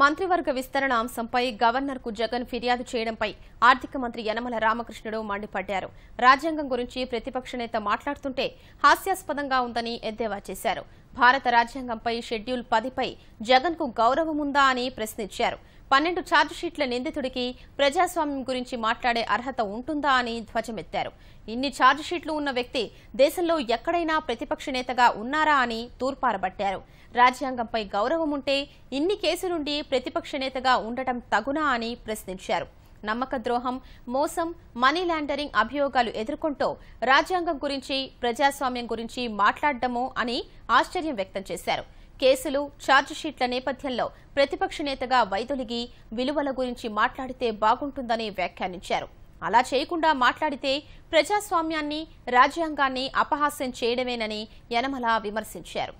మంత్రివర్గ విస్తరణ అంశంపై గవర్నర్కు జగన్ ఫిర్యాదు చేయడంపై ఆర్థిక మంత్రి యనమల రామకృష్ణుడు మండిపడ్డారు. రాజ్యాంగం గురించి ప్రతిపక్ష నేత మాట్లాడుతుంటే హాస్యాస్పదంగా ఉందని ఎద్దేవా చేశారు. భారత రాజ్యాంగంపై షెడ్యూల్ 10పై జగన్కు గౌరవముందా అని ప్రశ్నించారు. 12 ఛార్జిషీట్ల నిందితుడికి ప్రజాస్వామ్యం గురించి మాట్లాడే అర్హత ఉంటుందా అని ధ్వజమెత్తారు. ఇన్ని ఛార్జిషీట్లు ఉన్న వ్యక్తి దేశంలో ఎక్కడైనా ప్రతిపక్ష నేతగా ఉన్నారా అని తూర్పారబట్టారు. రాజ్యాంగంపై గౌరవం ఉంటే ఇన్ని కేసులుండి ప్రతిపక్ష నేతగా ఉండటం తగునా అని ప్రశ్నించారు. నమ్మక ద్రోహం, మోసం, మనీ లాండరింగ్ అభియోగాలు ఎదుర్కొంటూ రాజ్యాంగం గురించి, ప్రజాస్వామ్యం గురించి మాట్లాడడమో అని ఆశ్చర్యం వ్యక్తం చేశారు. కేసులు, ఛార్జిషీట్ల నేపథ్యంలో ప్రతిపక్ష నేతగా వైదొలిగి విలువల గురించి మాట్లాడితే బాగుంటుందని వ్యాఖ్యానించారు. అలా చేయకుండా మాట్లాడితే ప్రజాస్వామ్యాన్ని, రాజ్యాంగాన్ని అపహాస్యం చేయడమేనని యనమల విమర్శించారు.